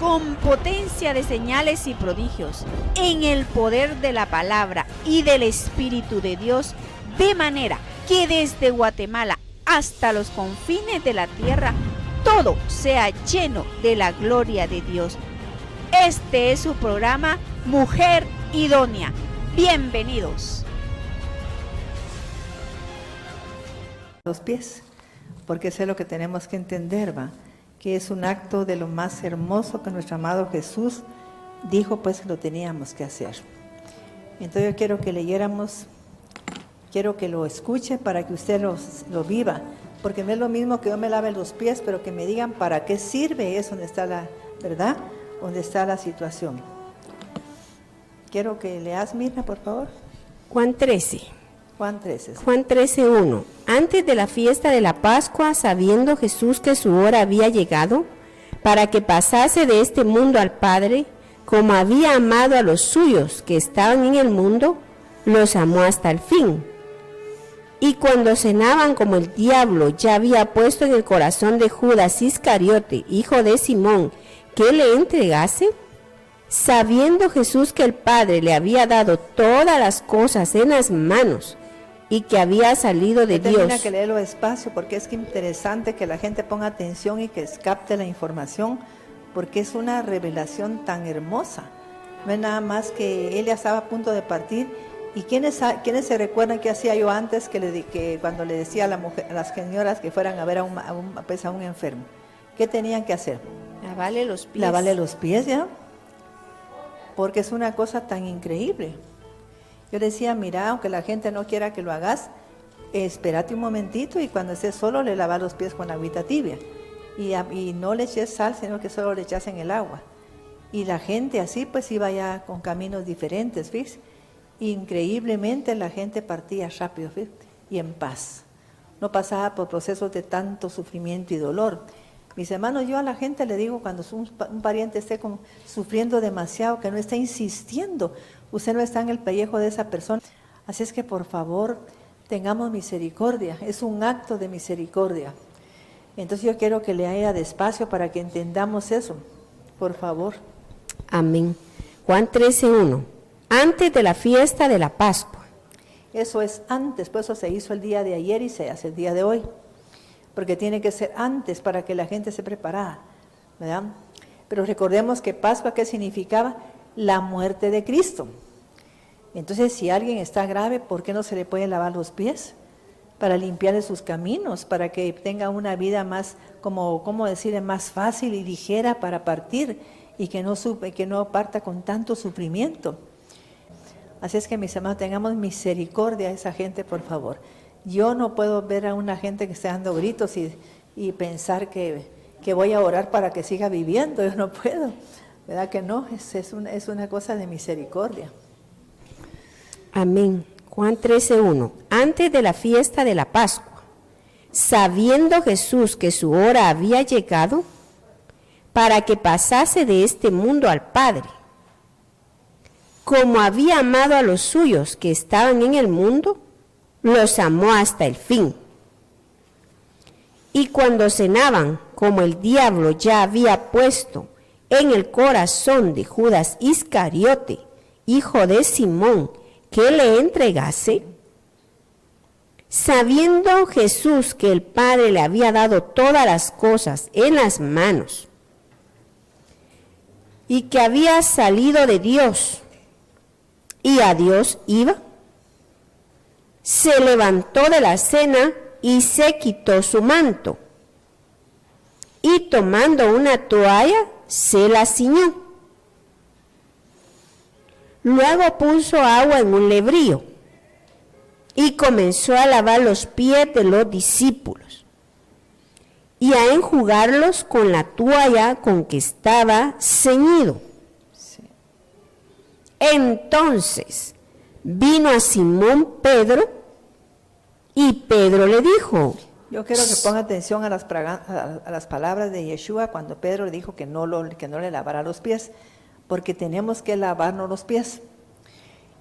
con potencia de señales y prodigios, en el poder de la palabra y del Espíritu de Dios, de manera que desde Guatemala hasta los confines de la tierra, todo sea lleno de la gloria de Dios. Este es su programa Mujer Idónea. Bienvenidos. Los pies, porque eso es lo que tenemos que entender, ¿va? Que es un acto de lo más hermoso que nuestro amado Jesús dijo, pues lo teníamos que hacer. Entonces yo quiero que leyéramos, quiero que lo escuche para que usted lo viva, porque no es lo mismo que yo me lave los pies, pero que me digan para qué sirve, es donde está la verdad, donde está la situación. Quiero que leas, Mirna, por favor. Juan 13. Juan 13. Juan 13:1. Antes de la fiesta de la Pascua, sabiendo Jesús que su hora había llegado, para que pasase de este mundo al Padre, como había amado a los suyos que estaban en el mundo, los amó hasta el fin. Y cuando cenaban, como el diablo ya había puesto en el corazón de Judas Iscariote, hijo de Simón, que le entregase, sabiendo Jesús que el Padre le había dado todas las cosas en las manos, y que había salido de Dios. Termina que leerlo despacio, porque es que interesante que la gente ponga atención y que capte la información, porque es una revelación tan hermosa. No es nada más que él ya estaba a punto de partir. ¿Y quiénes se recuerdan qué hacía yo antes que cuando le decía a las señoras que fueran a ver a un enfermo? ¿Qué tenían que hacer? Lavarle los pies. Lavarle los pies, ¿ya? Porque es una cosa tan increíble. Yo decía, mira, aunque la gente no quiera que lo hagas, espérate un momentito y cuando estés solo le lavas los pies con agüita tibia. Y no le eches sal, sino que solo le echas en el agua. Y la gente así pues iba ya con caminos diferentes, fíjate. Increíblemente la gente partía rápido, fíjate, y en paz. No pasaba por procesos de tanto sufrimiento y dolor. Mis hermanos, yo a la gente le digo cuando un pariente esté sufriendo demasiado, que no esté insistiendo. Usted no está en el pellejo de esa persona. Así es que por favor, tengamos misericordia. Es un acto de misericordia. Entonces yo quiero que lea despacio para que entendamos eso. Por favor. Amén. Juan 13:1. Antes de la fiesta de la Pascua. Eso es antes, pues eso se hizo el día de ayer y se hace el día de hoy. Porque tiene que ser antes para que la gente se preparara, ¿verdad? Pero recordemos que Pascua, ¿qué significaba? La muerte de Cristo. Entonces, si alguien está grave, ¿por qué no se le puede lavar los pies? Para limpiarle sus caminos, para que tenga una vida más, ¿cómo decir? Más fácil y ligera para partir y que no parta con tanto sufrimiento. Así es que, mis hermanos, tengamos misericordia a esa gente, por favor. Yo no puedo ver a una gente que esté dando gritos y pensar que voy a orar para que siga viviendo. Yo no puedo, ¿verdad que no? Es una cosa de misericordia. Amén. Juan 13:1. Antes de la fiesta de la Pascua, sabiendo Jesús que su hora había llegado, para que pasase de este mundo al Padre, como había amado a los suyos que estaban en el mundo, los amó hasta el fin. Y cuando cenaban, como el diablo ya había puesto en el corazón de Judas Iscariote, hijo de Simón, que le entregase, sabiendo Jesús que el Padre le había dado todas las cosas en las manos, y que había salido de Dios, y a Dios iba, se levantó de la cena y se quitó su manto, y tomando una toalla, se la ciñó. Luego puso agua en un lebrío, y comenzó a lavar los pies de los discípulos, y a enjugarlos con la toalla con que estaba ceñido. Sí. Entonces vino a Simón Pedro, y Pedro le dijo. Yo quiero que ponga atención a las palabras de Yeshua cuando Pedro le dijo que no le lavara los pies, porque tenemos que lavarnos los pies.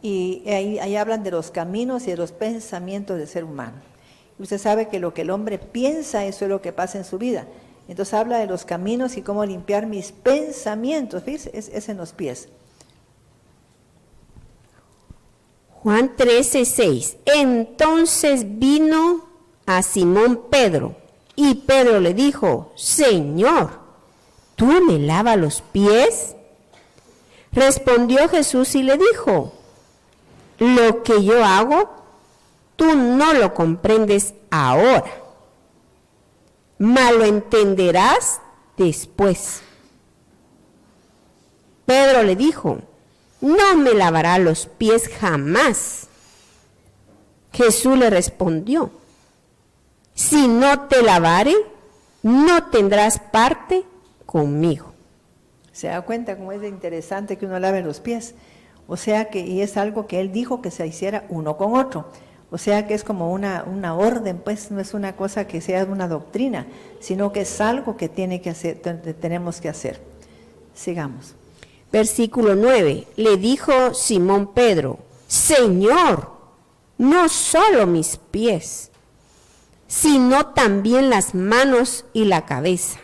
Y ahí hablan de los caminos y de los pensamientos del ser humano. Y usted sabe que lo que el hombre piensa, eso es lo que pasa en su vida. Entonces habla de los caminos y cómo limpiar mis pensamientos, ¿ves? Es en los pies. Juan 13:6. Entonces vino a Simón Pedro, y Pedro le dijo: Señor, ¿tú me lavas los pies? Respondió Jesús y le dijo: lo que yo hago, tú no lo comprendes ahora, mas lo entenderás después. Pedro le dijo: no me lavará los pies jamás. Jesús le respondió: si no te lavare, no tendrás parte conmigo. ¿Se da cuenta cómo es de interesante que uno lave los pies? O sea que, y es algo que él dijo que se hiciera uno con otro. O sea que es como una orden, pues no es una cosa que sea una doctrina, sino que es algo que tenemos que hacer. Sigamos. Versículo 9. Le dijo Simón Pedro: Señor, no solo mis pies, sino también las manos y la cabeza.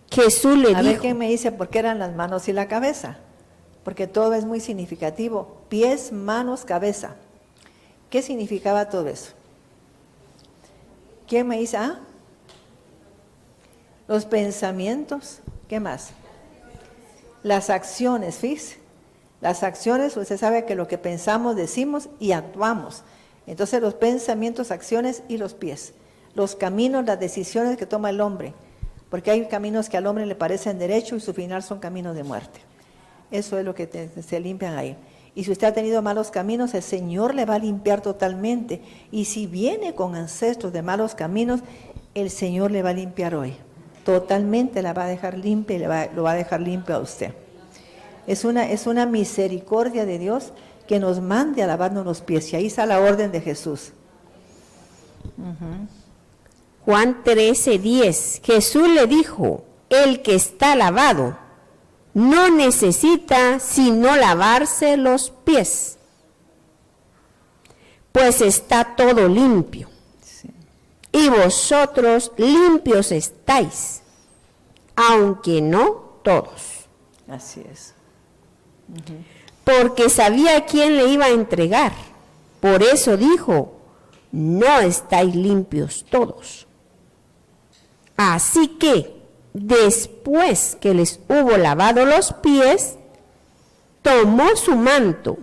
Jesús le dijo... A ver, ¿quién me dice por qué eran las manos y la cabeza? Porque todo es muy significativo. Pies, manos, cabeza. ¿Qué significaba todo eso? ¿Quién me dice? Los pensamientos. ¿Qué más? Las acciones, fíjese. Las acciones, usted sabe que lo que pensamos, decimos y actuamos. Entonces los pensamientos, acciones y los pies. Los caminos, las decisiones que toma el hombre. Porque hay caminos que al hombre le parecen derechos y su final son caminos de muerte. Eso es lo que se limpian ahí. Y si usted ha tenido malos caminos, el Señor le va a limpiar totalmente. Y si viene con ancestros de malos caminos, el Señor le va a limpiar hoy. Totalmente la va a dejar limpia y lo va a dejar limpio a usted. Es una misericordia de Dios que nos mande a lavarnos los pies. Y ahí está la orden de Jesús. Juan 13:10. Jesús le dijo: el que está lavado no necesita sino lavarse los pies, pues está todo limpio. Sí. Y vosotros limpios estáis, aunque no todos. Así es. Porque sabía quién le iba a entregar. Por eso dijo: no estáis limpios todos. Así que, después que les hubo lavado los pies, tomó su manto,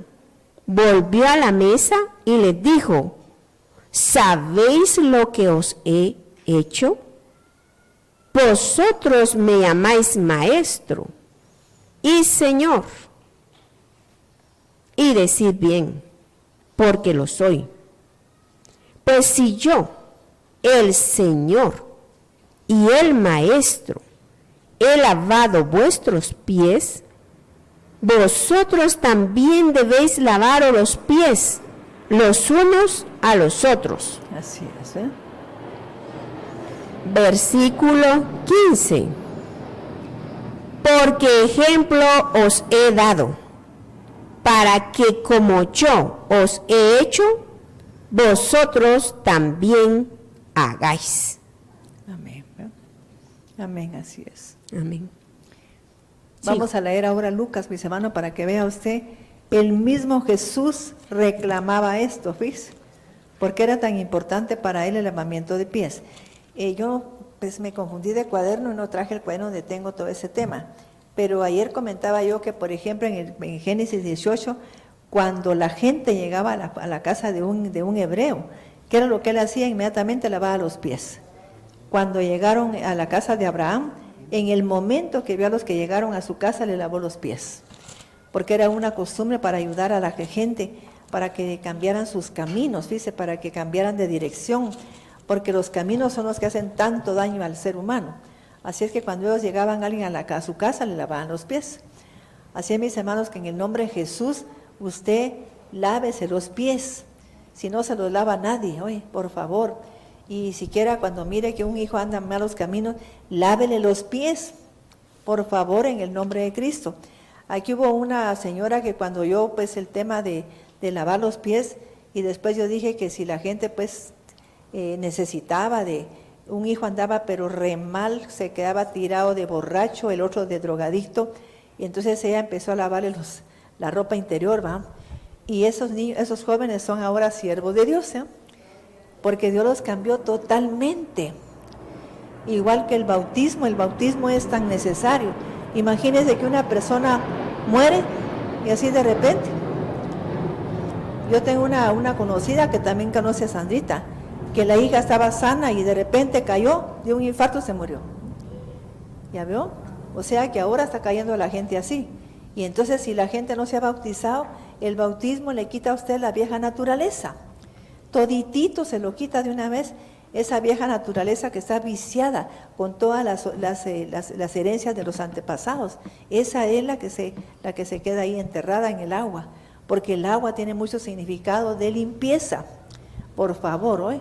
volvió a la mesa y les dijo: ¿sabéis lo que os he hecho? Vosotros me llamáis maestro y Señor, y decid bien, porque lo soy. Pues si yo, el Señor y el Maestro, he lavado vuestros pies, vosotros también debéis lavaros los pies los unos a los otros. Así es, Versículo 15. Porque ejemplo os he dado, para que como yo os he hecho, vosotros también hagáis. Amén. Amén, así es. Amén. Vamos a leer ahora Lucas, mis hermanos, para que vea usted, el mismo Jesús reclamaba esto, ¿ves? Porque era tan importante para él el lavamiento de pies. Yo pues me confundí de cuaderno y no traje el cuaderno donde tengo todo ese tema. Pero ayer comentaba yo que, por ejemplo, en Génesis 18, cuando la gente llegaba a la casa de un hebreo, ¿qué era lo que él hacía? Inmediatamente lavaba los pies. Cuando llegaron a la casa de Abraham, en el momento que vio a los que llegaron a su casa, le lavó los pies. Porque era una costumbre para ayudar a la gente, para que cambiaran sus caminos, fíjese, para que cambiaran de dirección, porque los caminos son los que hacen tanto daño al ser humano. Así es que cuando ellos llegaban a alguien a su casa, le lavaban los pies. Así es, mis hermanos, que en el nombre de Jesús, usted lávese los pies. Si no se los lava nadie, oye, por favor. Y siquiera cuando mire que un hijo anda en malos caminos, lávele los pies, por favor, en el nombre de Cristo. Aquí hubo una señora que cuando yo, pues, el tema de lavar los pies, y después yo dije que si la gente, pues, necesitaba de un hijo andaba pero re mal, se quedaba tirado de borracho, el otro de drogadicto, y entonces ella empezó a lavarle la ropa interior, ¿va? Y esos niños, esos jóvenes son ahora siervos de Dios, ¿eh? Porque Dios los cambió totalmente. Igual que el bautismo es tan necesario. Imagínense que una persona muere y así de repente. Yo tengo una conocida que también conoce a Sandrita, que la hija estaba sana y de repente cayó de un infarto y se murió. ¿Ya veo? O sea que ahora está cayendo la gente así. Y entonces si la gente no se ha bautizado, el bautismo le quita a usted la vieja naturaleza. Toditito se lo quita de una vez, esa vieja naturaleza que está viciada con todas las herencias de los antepasados. Esa es la que se queda ahí enterrada en el agua, porque el agua tiene mucho significado de limpieza. Por favor, ¿oye?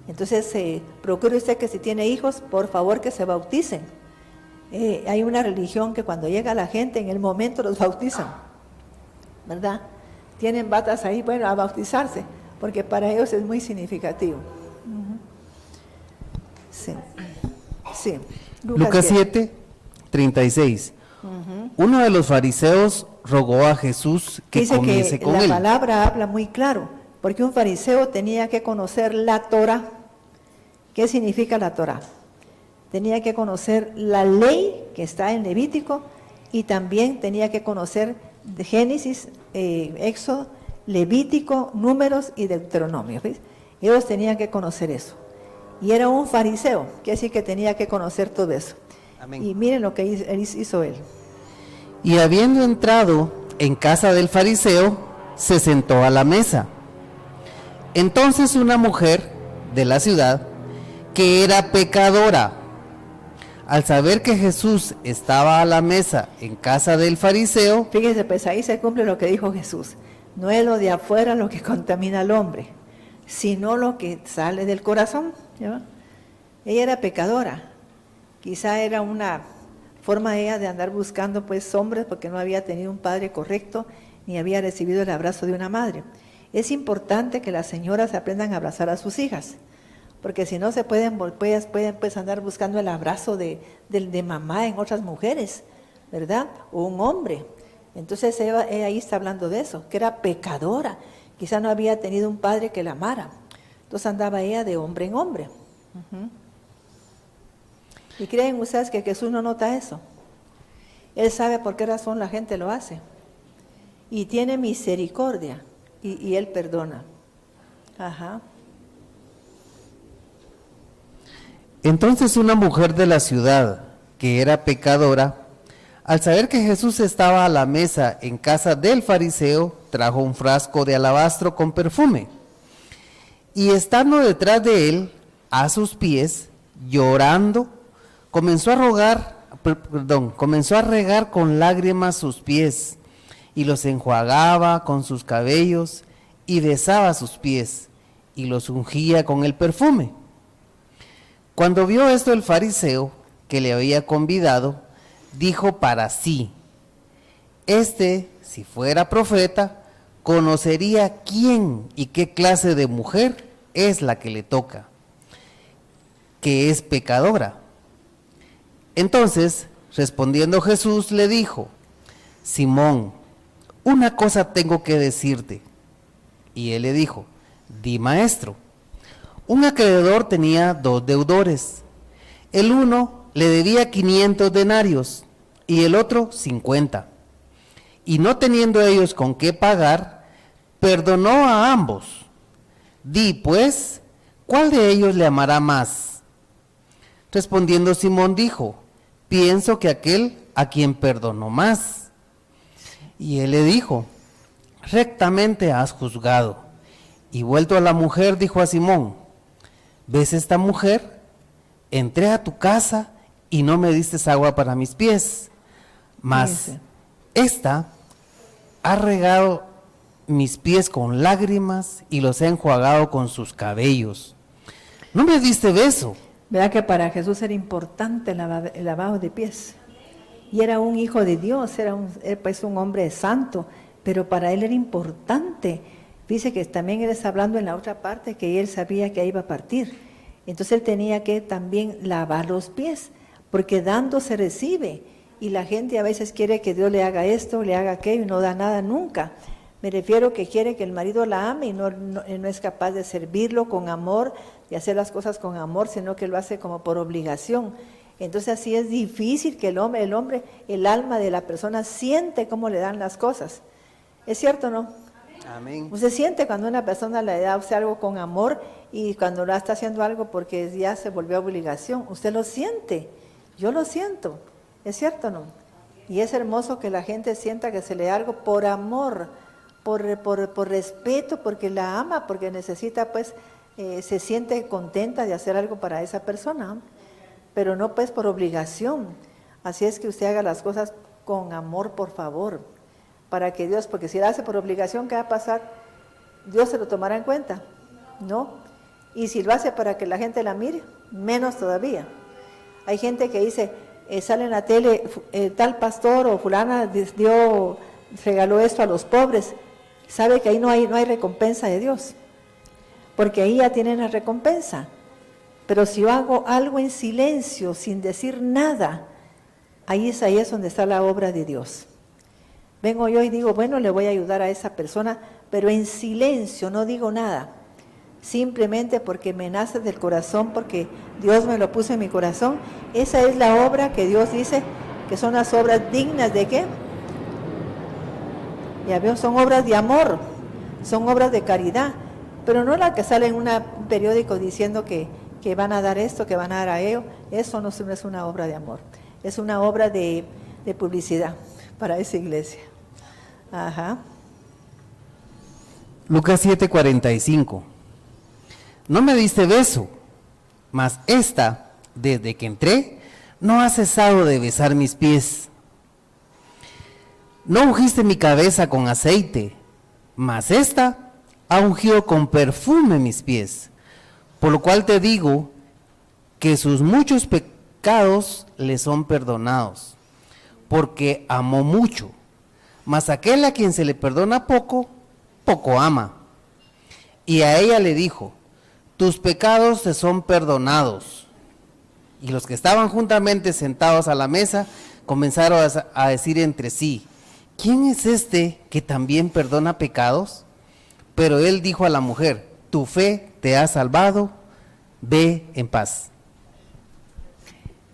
Entonces, procure usted que si tiene hijos, por favor que se bauticen. Hay una religión que cuando llega la gente, en el momento los bautizan, ¿verdad? Tienen batas ahí, bueno, a bautizarse, porque para ellos es muy significativo. Sí, sí. Lucas 7, 36. Uno de los fariseos rogó a Jesús que dice comiese que con la él. palabra habla muy claro, porque un fariseo tenía que conocer la Torá. ¿Qué significa la Torá? Tenía que conocer la ley que está en Levítico y también tenía que conocer de Génesis, Éxodo, Levítico, Números y Deuteronomio. ¿Ves? Ellos tenían que conocer eso. Y era un fariseo, que así que tenía que conocer todo eso. Amén. Y miren lo que hizo él. Y habiendo entrado en casa del fariseo, se sentó a la mesa. Entonces una mujer de la ciudad, que era pecadora, al saber que Jesús estaba a la mesa en casa del fariseo, Fíjense, pues ahí se cumple lo que dijo Jesús. No es lo de afuera lo que contamina al hombre, sino lo que sale del corazón. ¿Ya? Ella era pecadora. Quizá era una forma de ella de andar buscando pues hombres porque no había tenido un padre correcto ni había recibido el abrazo de una madre. Es importante que las señoras aprendan a abrazar a sus hijas, porque si no se pueden pues andar buscando el abrazo de mamá en otras mujeres, ¿verdad? O un hombre. Entonces ella ahí está hablando de eso, que era pecadora, quizá no había tenido un padre que la amara. Entonces andaba ella de hombre en hombre. ¿Y creen ustedes que Jesús no nota eso? Él sabe por qué razón la gente lo hace. Y tiene misericordia y Él perdona. Ajá. entonces una mujer de la ciudad, que era pecadora, al saber que Jesús estaba a la mesa en casa del fariseo, trajo un frasco de alabastro con perfume. Y estando detrás de él, a sus pies, llorando, comenzó a regar con lágrimas sus pies, y los enjuagaba con sus cabellos, y besaba sus pies, y los ungía con el perfume. Cuando vio esto el fariseo, que le había convidado, dijo para sí: si fuera profeta, conocería quién y qué clase de mujer es la que le toca, que es pecadora. Entonces, respondiendo Jesús, le dijo: Simón, una cosa tengo que decirte. Y él le dijo: Di, maestro. Un acreedor tenía 2 deudores. El uno le debía 500 denarios y el otro 50. Y no teniendo ellos con qué pagar, perdonó a ambos. Di, pues, ¿cuál de ellos le amará más? Respondiendo Simón dijo: pienso que aquel a quien perdonó más. Y él le dijo: rectamente has juzgado. Y vuelto a la mujer, dijo a Simón: ¿ves esta mujer? Entré a tu casa y no me diste agua para mis pies, mas esta ha regado mis pies con lágrimas y los ha enjuagado con sus cabellos. No me diste beso. ¿Verdad que para Jesús era importante el lavado de pies? Y era un hijo de Dios, era un hombre santo, pero para él era importante. Dice que también él está hablando en la otra parte que él sabía que iba a partir. Entonces él tenía que también lavar los pies, porque dando se recibe. Y la gente a veces quiere que Dios le haga esto, le haga aquello y no da nada nunca. Me refiero que quiere que el marido la ame y no es capaz de servirlo con amor, de hacer las cosas con amor, sino que lo hace como por obligación. Entonces así es difícil que el hombre, el alma de la persona siente cómo le dan las cosas. ¿Es cierto o no? Amén. Usted siente cuando una persona le da a usted algo con amor y cuando lo está haciendo algo porque ya se volvió obligación. Usted lo siente, yo lo siento. ¿Es cierto o no? Y es hermoso que la gente sienta que se le da algo por amor, por respeto, porque la ama, porque necesita, pues, se siente contenta de hacer algo para esa persona, pero no pues por obligación. Así es que usted haga las cosas con amor, por favor, para que Dios, porque si la hace por obligación, ¿qué va a pasar? Dios se lo tomará en cuenta, ¿no? Y si lo hace para que la gente la mire, menos todavía. Hay gente que dice, sale en la tele, tal pastor o fulana regaló esto a los pobres. Sabe que ahí no hay recompensa de Dios, porque ahí ya tienen la recompensa. Pero si yo hago algo en silencio, sin decir nada, ahí es donde está la obra de Dios. Vengo yo y digo, bueno, le voy a ayudar a esa persona, pero en silencio, no digo nada. Simplemente porque me nace del corazón, porque Dios me lo puso en mi corazón. Esa es la obra que Dios dice que son las obras dignas de ¿qué? Ya veo, son obras de amor, son obras de caridad, pero no la que sale en un periódico diciendo que van a dar esto, que van a dar a ello. Eso no es una obra de amor, es una obra de publicidad para esa iglesia. Ajá. Lucas 7:45. No me diste beso, mas esta, desde que entré, no ha cesado de besar mis pies. No ungiste mi cabeza con aceite, mas esta ha ungido con perfume mis pies. Por lo cual te digo que sus muchos pecados le son perdonados, porque amó mucho. Mas aquel a quien se le perdona poco, poco ama. Y a ella le dijo, tus pecados te son perdonados. Y los que estaban juntamente sentados a la mesa comenzaron a decir entre sí, ¿quién es este que también perdona pecados? Pero él dijo a la mujer, tu fe te ha salvado, ve en paz.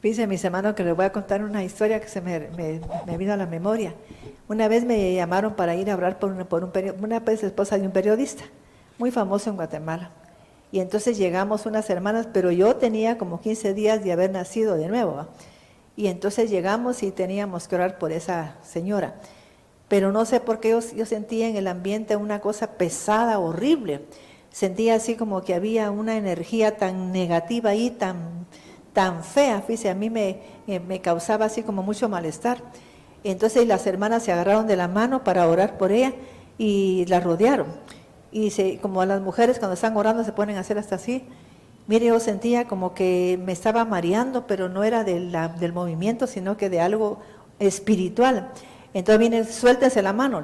Fíjense, mis hermanos, que les voy a contar una historia que se me vino a la memoria. Una vez me llamaron para ir a hablar por una esposa de un periodista, muy famoso en Guatemala. Y entonces llegamos unas hermanas, pero yo tenía como 15 días de haber nacido de nuevo, ¿va? Y entonces llegamos y teníamos que orar por esa señora. Pero no sé por qué yo sentía en el ambiente una cosa pesada, horrible. Sentía así como que había una energía tan negativa ahí, tan fea. Fíjese, a mí me causaba así como mucho malestar. Entonces las hermanas se agarraron de la mano para orar por ella y la rodearon. Y como a las mujeres cuando están orando se ponen a hacer hasta así. Mire, yo sentía como que me estaba mareando, pero no era del movimiento, sino que de algo espiritual. Entonces viene, suéltense la mano.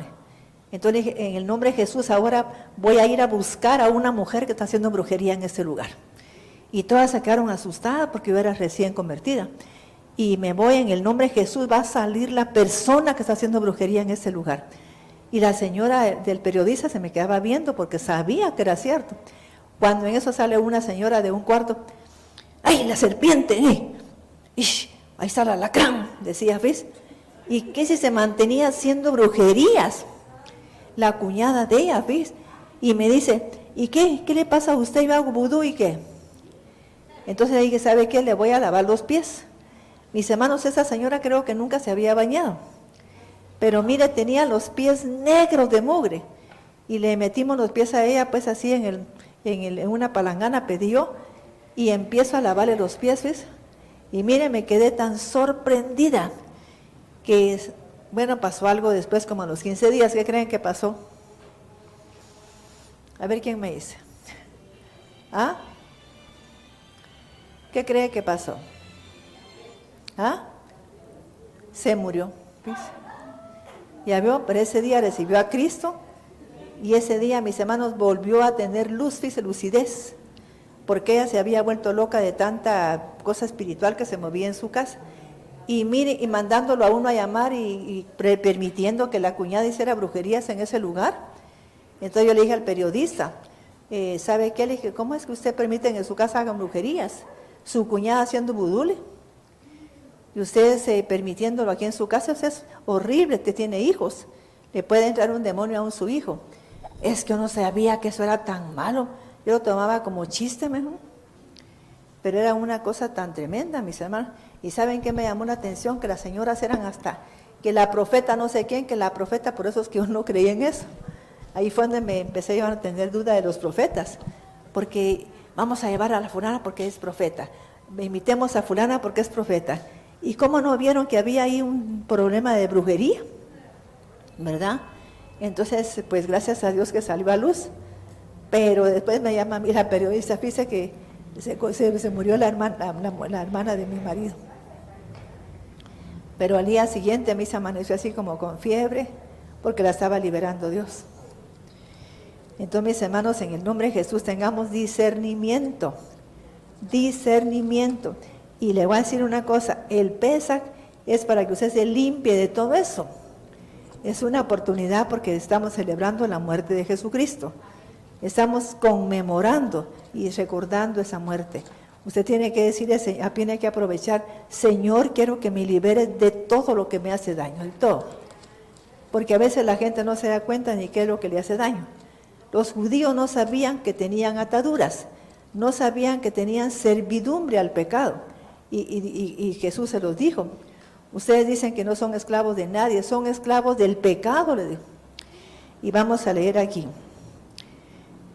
Entonces en el nombre de Jesús ahora voy a ir a buscar a una mujer que está haciendo brujería en este lugar. Y todas se quedaron asustadas porque yo era recién convertida. Y me voy, en el nombre de Jesús va a salir la persona que está haciendo brujería en este lugar. Y la señora del periodista se me quedaba viendo porque sabía que era cierto. Cuando en eso sale una señora de un cuarto, ¡ay, la serpiente! ¡Ish! Ahí está el alacrán, decía, ¿ves? Y que si se mantenía haciendo brujerías, la cuñada de ella, ¿ves? Y me dice, ¿y qué le pasa a usted? Yo hago vudú y qué. Entonces dije, ¿sabe qué? Le voy a lavar los pies. Mis hermanos, esa señora creo que nunca se había bañado. Pero mire, tenía los pies negros de mugre. Y le metimos los pies a ella, pues así en una palangana pidió. Y empiezo a lavarle los pies, ¿ves? Y mire, me quedé tan sorprendida que, bueno, pasó algo después, como a los 15 días. ¿Qué creen que pasó? A ver quién me dice. ¿Ah? ¿Qué cree que pasó? ¿Ah? Se murió. ¿Ves? Ya vio, pero ese día recibió a Cristo y ese día, mis hermanos, volvió a tener luz, fíjese, lucidez. porque ella se había vuelto loca de tanta cosa espiritual que se movía en su casa. Y mire, y mandándolo a uno a llamar y permitiendo que la cuñada hiciera brujerías en ese lugar. Entonces yo le dije al periodista, ¿sabe qué? Le dije, ¿cómo es que usted permite que en su casa hagan brujerías? Su cuñada haciendo vudule. Y ustedes permitiéndolo aquí en su casa, eso es horrible, usted tiene hijos. Le puede entrar un demonio a su hijo. Es que yo no sabía que eso era tan malo. Yo lo tomaba como chiste mejor. Pero era una cosa tan tremenda, mis hermanos. ¿Y saben qué me llamó la atención? Que las señoras eran hasta, que la profeta no sé quién, que la profeta, por eso es que yo no creía en eso. Ahí fue donde me empecé yo a tener duda de los profetas. Porque vamos a llevar a la fulana porque es profeta. Invitemos a fulana porque es profeta. ¿Y cómo no vieron que había ahí un problema de brujería? ¿Verdad? Entonces, pues gracias a Dios que salió a luz. Pero después me llama a mí la periodista, dice que se murió la hermana de mi marido. Pero al día siguiente a mí se amaneció así como con fiebre, porque la estaba liberando Dios. Entonces, mis hermanos, en el nombre de Jesús tengamos discernimiento. Discernimiento. Y le voy a decir una cosa, el Pesaj es para que usted se limpie de todo eso. Es una oportunidad porque estamos celebrando la muerte de Jesucristo. Estamos conmemorando y recordando esa muerte. Usted tiene que decir, tiene que aprovechar, Señor, quiero que me liberes de todo lo que me hace daño, de todo. Porque a veces la gente no se da cuenta ni qué es lo que le hace daño. Los judíos no sabían que tenían ataduras, no sabían que tenían servidumbre al pecado. Y Jesús se los dijo. Ustedes dicen que no son esclavos de nadie, son esclavos del pecado, le dijo. Y vamos a leer aquí.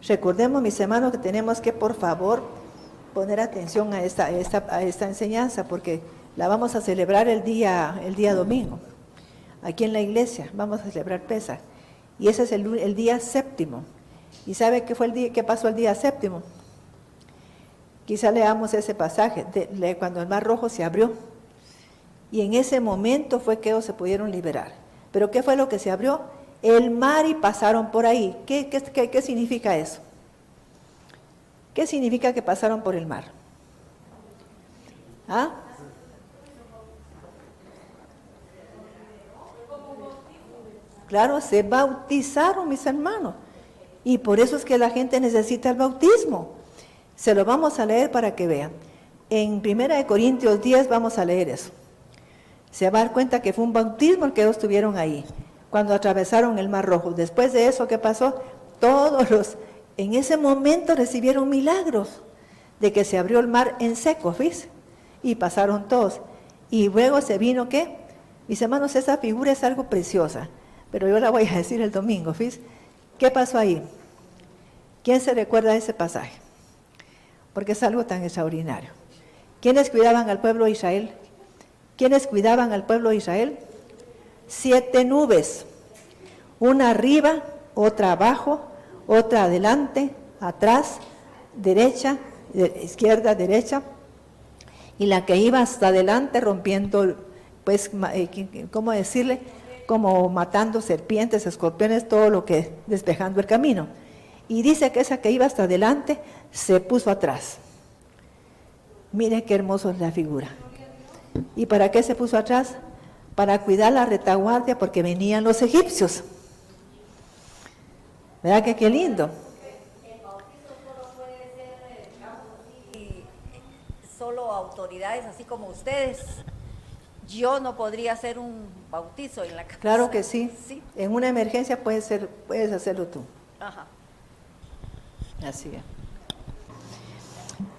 Recordemos, mis hermanos, que tenemos que, por favor, poner atención a esta enseñanza, porque la vamos a celebrar el día domingo. Aquí en la iglesia vamos a celebrar Pesaj. Y ese es el día séptimo. ¿Y sabe qué fue qué pasó el día séptimo? Quizá leamos ese pasaje, cuando el Mar Rojo se abrió. Y en ese momento fue que ellos se pudieron liberar. ¿Pero qué fue lo que se abrió? El mar y pasaron por ahí. ¿Qué significa eso? ¿Qué significa que pasaron por el mar? ¿Ah? Claro, se bautizaron, mis hermanos. Y por eso es que la gente necesita el bautismo. Se lo vamos a leer para que vean. En 1 Corintios 10 vamos a leer eso. Se va a dar cuenta que fue un bautismo el que ellos tuvieron ahí, cuando atravesaron el Mar Rojo. Después de eso, ¿qué pasó? En ese momento recibieron milagros, de que se abrió el mar en seco, ¿ves? Y pasaron todos. Y luego se vino, ¿qué? Mis hermanos, esa figura es algo preciosa, pero yo la voy a decir el domingo, ¿ves? ¿Qué pasó ahí? ¿Quién se recuerda de ese pasaje? Porque es algo tan extraordinario. ¿Quiénes cuidaban al pueblo de Israel? ¿Quiénes cuidaban al pueblo de Israel? 7 nubes, una arriba, otra abajo, otra adelante, atrás, derecha, izquierda, derecha, y la que iba hasta adelante rompiendo, pues, ¿cómo decirle? Como matando serpientes, escorpiones, todo lo que, despejando el camino. Y dice que esa que iba hasta adelante se puso atrás. Mire qué hermoso es la figura. ¿Y para qué se puso atrás? Para cuidar la retaguardia, porque venían los egipcios. ¿Verdad que qué lindo? El bautizo solo puede ser, digamos, solo autoridades así como ustedes. Yo no podría hacer un bautizo en la casa. Claro que sí. Sí. En una emergencia puedes hacerlo tú. Ajá. Así es.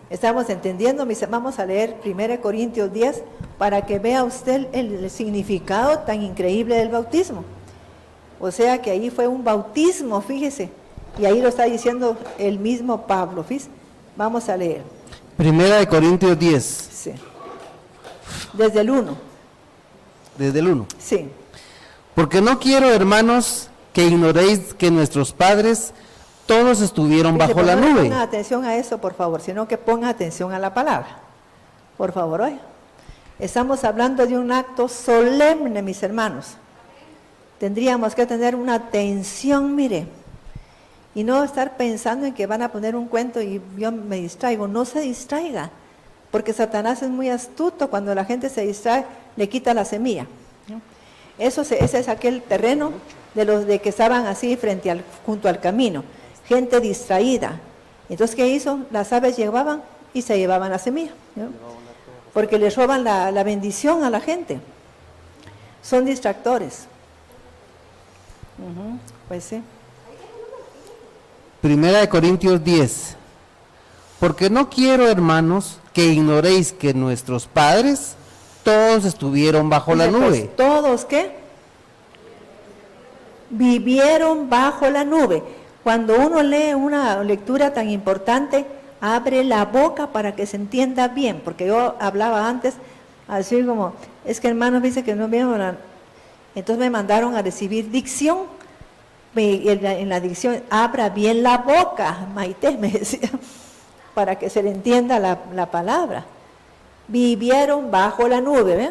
Estamos entendiendo, vamos a leer 1 Corintios 10 para que vea usted el significado tan increíble del bautismo. O sea que ahí fue un bautismo, fíjese, y ahí lo está diciendo el mismo Pablo, fíjese. Vamos a leer. 1 Corintios 10. Sí. Desde el 1. Desde el 1. Sí. Porque no quiero, hermanos, que ignoréis que nuestros padres todos estuvieron bajo la No nube. pongan atención a eso, por favor, sino que pongan atención a la palabra. Por favor, oiga. Estamos hablando de un acto solemne, mis hermanos. Tendríamos que tener una atención, mire. Y no estar pensando en que van a poner un cuento y yo me distraigo. No se distraiga, porque Satanás es muy astuto. Cuando la gente se distrae, le quita la semilla, ¿no? Ese es aquel terreno de los de que estaban así junto al camino. Gente distraída. Entonces, ¿qué hizo? Las aves llevaban y se llevaban la semilla, ¿no? Porque les roban la bendición a la gente. Son distractores. Pues sí. Primera de Corintios 10. Porque no quiero, hermanos, que ignoréis que nuestros padres todos estuvieron bajo la nube. Pues, ¿todos qué? Vivieron bajo la nube. Cuando uno lee una lectura tan importante, abre la boca para que se entienda bien, porque yo hablaba antes, así como, es que hermanos dice que no vieron, entonces me mandaron a recibir dicción, en la dicción, abra bien la boca, Maite me decía, para que se le entienda la palabra. Vivieron bajo la nube, ¿ve?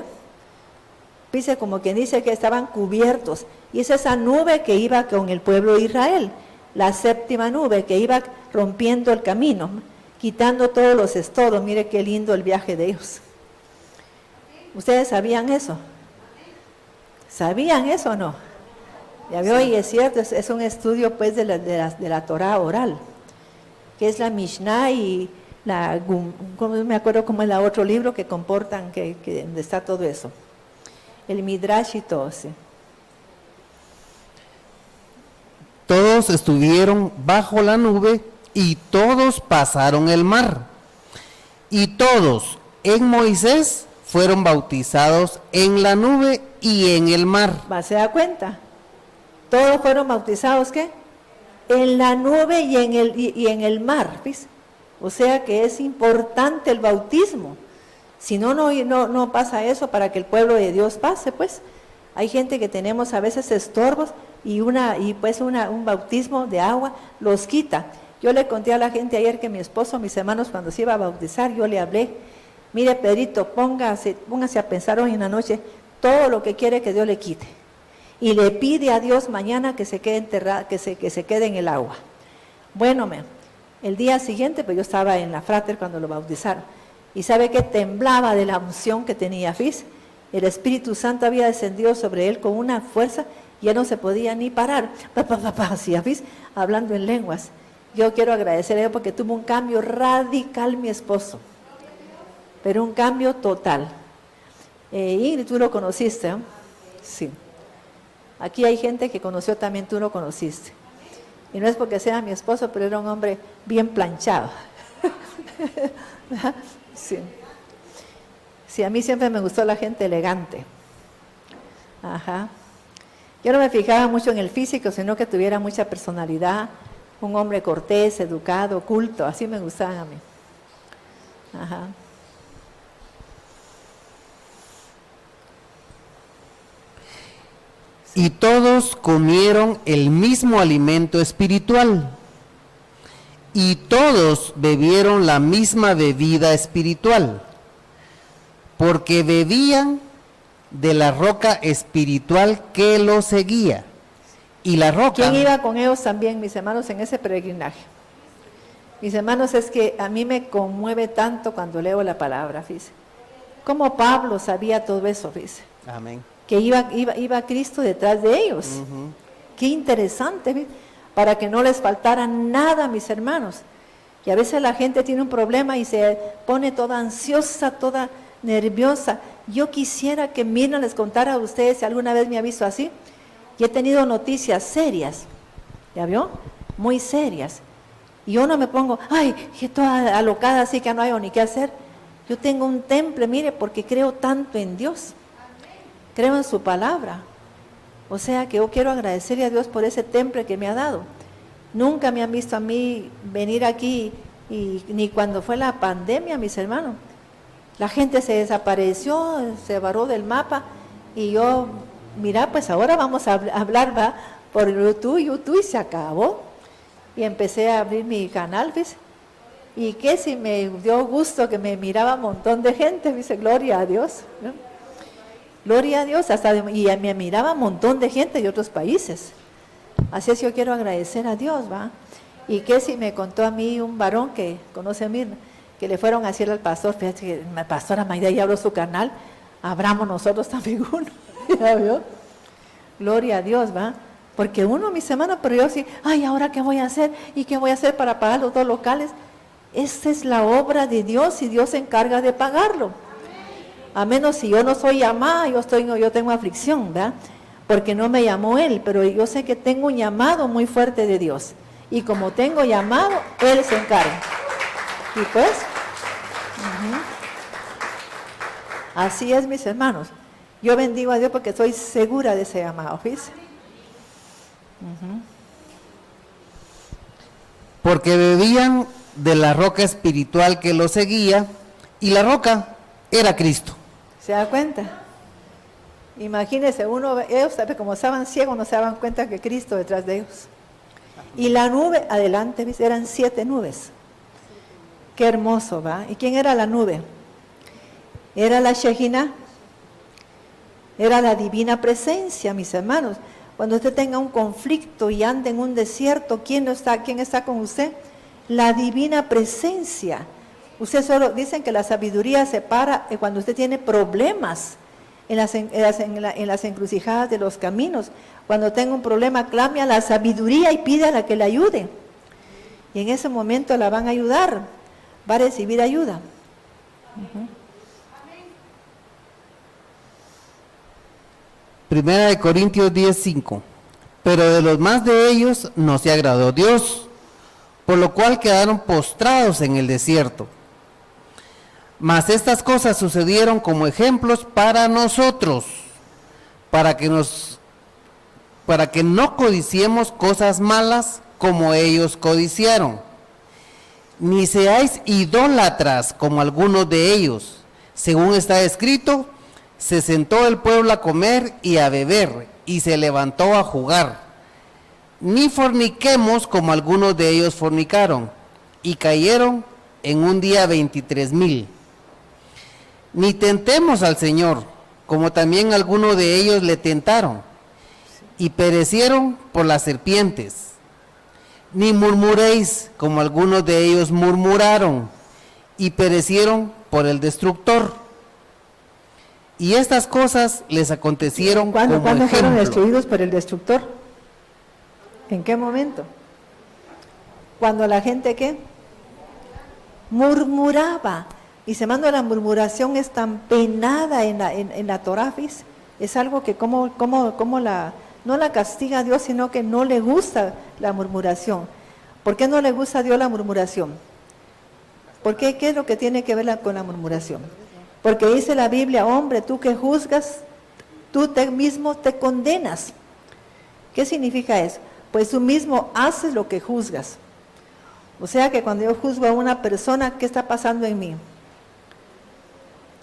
Dice como quien dice que estaban cubiertos, y es esa nube que iba con el pueblo de Israel, la séptima nube que iba rompiendo el camino, quitando todos los estoros. Mire qué lindo el viaje de ellos. ¿Ustedes sabían eso? ¿Sabían eso o no? Ya veo, y es cierto, es un estudio pues de la Torah oral, que es la Mishnah y no me acuerdo cómo es el otro libro que comportan, donde está todo eso. El Midrash y todo, sí. Todos estuvieron bajo la nube y todos pasaron el mar. Y todos en Moisés fueron bautizados en la nube y en el mar. ¿Se da cuenta? Todos fueron bautizados, ¿qué? En la nube y en el mar, ¿ves? O sea que es importante el bautismo. Si no pasa eso para que el pueblo de Dios pase, pues. Hay gente que tenemos a veces estorbos y un bautismo de agua los quita. Yo le conté a la gente ayer que mi esposo, mis hermanos, cuando se iba a bautizar, yo le hablé, mire Pedrito, póngase a pensar hoy en la noche todo lo que quiere que Dios le quite. Y le pide a Dios mañana que se quede enterrado, que se quede en el agua. Bueno, el día siguiente, pues yo estaba en la frater cuando lo bautizaron. Y sabe que temblaba de la unción que tenía, ¿vis? El Espíritu Santo había descendido sobre él con una fuerza y él no se podía ni parar. Así, ¿vis? Hablando en lenguas. Yo quiero agradecerle a Dios porque tuvo un cambio radical mi esposo. Pero un cambio total. Ingrid, tú lo conociste, ¿no? Sí. Aquí hay gente que conoció también, tú lo conociste. Y no es porque sea mi esposo, pero era un hombre bien planchado. Sí. Sí, a mí siempre me gustó la gente elegante. Ajá. Yo no me fijaba mucho en el físico, sino que tuviera mucha personalidad, un hombre cortés, educado, culto, así me gustaban a mí. Ajá. Y todos comieron el mismo alimento espiritual, y todos bebieron la misma bebida espiritual, porque bebían de la roca espiritual que los seguía. Y la roca... ¿Quién iba con ellos también, mis hermanos, en ese peregrinaje? Mis hermanos, es que a mí me conmueve tanto cuando leo la palabra, fíjese. Como Pablo sabía todo eso, fíjese. Amén. Que iba Cristo detrás de ellos. Qué interesante, ¿ves? Para que no les faltara nada, mis hermanos. Y a veces la gente tiene un problema y se pone toda ansiosa, toda nerviosa. Yo quisiera que Mirna les contara a ustedes si alguna vez me ha visto así. Y he tenido noticias serias, ¿ya vio? Muy serias. Y yo no me pongo, ay, que toda alocada así que no hay ni qué hacer. Yo tengo un temple, mire, porque creo tanto en Dios. Creo en su palabra. O sea que yo quiero agradecerle a Dios por ese temple que me ha dado. Nunca me han visto a mí venir aquí, ni cuando fue la pandemia, mis hermanos. La gente se desapareció, se barró del mapa, y yo, mira, pues ahora vamos a hablar, va, por YouTube, y se acabó. Y empecé a abrir mi canal, ¿ves? Y que si me dio gusto que me miraba un montón de gente, dice, gloria a Dios, ¿no? Gloria a Dios, y me miraba un montón de gente de otros países. Así es, yo quiero agradecer a Dios, ¿va? Y que si me contó a mí un varón que conoce a Mirna, que le fueron a decir al pastor, fíjate que la pastora Mayda ya abrió su canal, abramos nosotros también uno. ¿Ya vio? Gloria a Dios, ¿va? Porque uno, mis hermanos, pero yo sí, ay, ¿ahora qué voy a hacer? ¿Y qué voy a hacer para pagar los 2 locales? Esa es la obra de Dios y Dios se encarga de pagarlo. A menos si yo no soy llamada, yo tengo aflicción, ¿verdad? Porque no me llamó Él, pero yo sé que tengo un llamado muy fuerte de Dios. Y como tengo llamado, Él se encarga. Y pues, así es, mis hermanos. Yo bendigo a Dios porque estoy segura de ese llamado, ¿fíjense? Porque bebían de la roca espiritual que los seguía, y la roca era Cristo. ¿Se da cuenta? Imagínense, ellos como estaban ciegos no se daban cuenta que Cristo detrás de ellos. Y la nube, adelante, ¿viste? Eran 7 nubes. Qué hermoso, ¿va? ¿Y quién era la nube? Era la Shejina, era la divina presencia, mis hermanos. Cuando usted tenga un conflicto y ande en un desierto, ¿quién está con usted? La divina presencia. Usted solo, dicen que la sabiduría se para cuando usted tiene problemas en las encrucijadas de los caminos. Cuando tenga un problema, clame a la sabiduría y pide a la que le ayude. Y en ese momento la van a ayudar, va a recibir ayuda. Primera de Corintios 10:5. Pero de los más de ellos no se agradó Dios, por lo cual quedaron postrados en el desierto. Mas estas cosas sucedieron como ejemplos para nosotros, para que no codiciemos cosas malas como ellos codiciaron. Ni seáis idólatras como algunos de ellos. Según está escrito, se sentó el pueblo a comer y a beber, y se levantó a jugar. Ni forniquemos como algunos de ellos fornicaron, y cayeron en un día 23,000. Ni tentemos al Señor, como también algunos de ellos le tentaron, y perecieron por las serpientes. Ni murmuréis, como algunos de ellos murmuraron, y perecieron por el destructor. Y estas cosas les acontecieron ¿Cuándo como fueron ejemplo. destruidos por el destructor? ¿En qué momento? Cuando la gente, ¿qué? Murmuraba. Y se manda la murmuración es tan penada en la Torá, ¿ves? Es algo que no la castiga a Dios, sino que no le gusta la murmuración. ¿Por qué no le gusta a Dios la murmuración? ¿Por qué? ¿Qué es lo que tiene que ver con la murmuración? Porque dice la Biblia, hombre, tú que juzgas, tú mismo te condenas. ¿Qué significa eso? Pues tú mismo haces lo que juzgas. O sea que cuando yo juzgo a una persona, ¿qué está pasando en mí?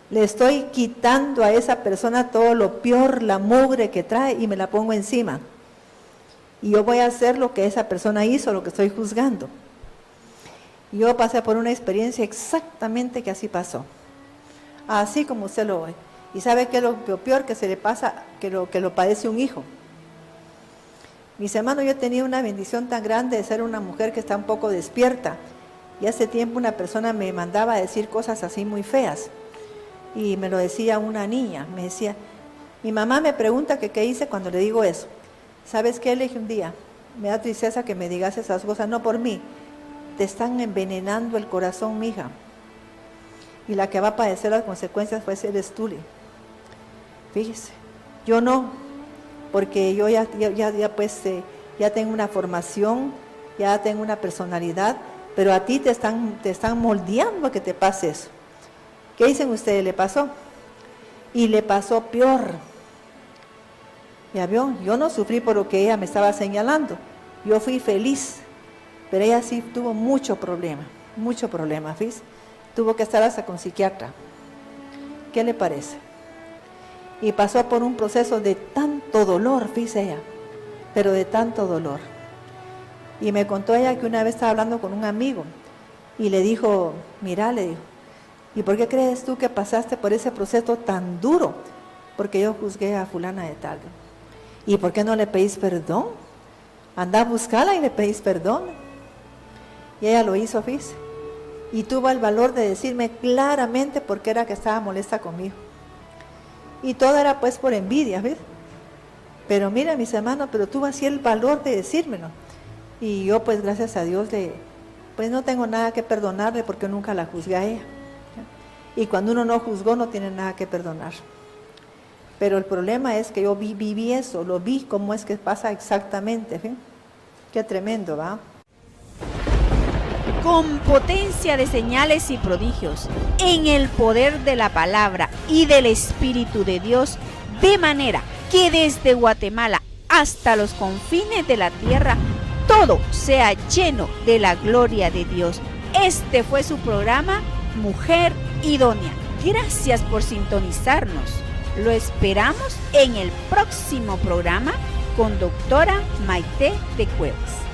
Le estoy quitando a esa persona todo lo peor, la mugre que trae y me la pongo encima. Y yo voy a hacer lo que esa persona hizo, lo que estoy juzgando. Yo pasé por una experiencia exactamente que así pasó. Así como usted lo ve. Y sabe que es lo peor que se le pasa, que lo padece un hijo. Mis hermanos, yo tenía una bendición tan grande de ser una mujer que está un poco despierta. Y hace tiempo una persona me mandaba a decir cosas así muy feas. Y me lo decía una niña, me decía, mi mamá me pregunta que qué hice cuando le digo eso. ¿Sabes qué? Le dije un día, me da tristeza que me digas esas cosas, no por mí. Te están envenenando el corazón, mija. Y la que va a padecer las consecuencias eres tú. Fíjese, yo no, porque yo ya tengo una formación, ya tengo una personalidad, pero a ti te están moldeando a que te pase eso. ¿Qué dicen ustedes? ¿Le pasó? Y le pasó peor. ¿Ya vio? Yo no sufrí por lo que ella me estaba señalando. Yo fui feliz, pero ella sí tuvo mucho problema, ¿fíjese? Tuvo que estar hasta con psiquiatra. ¿Qué le parece? Y pasó por un proceso de tanto dolor, fíjese ella, pero de tanto dolor. Y me contó ella que una vez estaba hablando con un amigo y le dijo, mira, le dijo, ¿y por qué crees tú que pasaste por ese proceso tan duro? Porque yo juzgué a fulana de tal. ¿Y por qué no le pedís perdón? Andá a buscarla y le pedís perdón. Y ella lo hizo, fíjese. Y tuvo el valor de decirme claramente por qué era que estaba molesta conmigo. Y todo era pues por envidia, ¿ves? Pero mira, mis hermanos, pero tuvo así el valor de decírmelo. Y yo pues gracias a Dios pues no tengo nada que perdonarle porque nunca la juzgué a ella. Y cuando uno no juzgó no tiene nada que perdonar. Pero el problema es que yo viví eso, lo vi cómo es que pasa exactamente. ¿Sí? Qué tremendo, ¿va? Con potencia de señales y prodigios, en el poder de la palabra y del Espíritu de Dios, de manera que desde Guatemala hasta los confines de la tierra, todo sea lleno de la gloria de Dios. Este fue su programa Mujer Idónea. Gracias por sintonizarnos. Lo esperamos en el próximo programa con doctora Maite de Cuevas.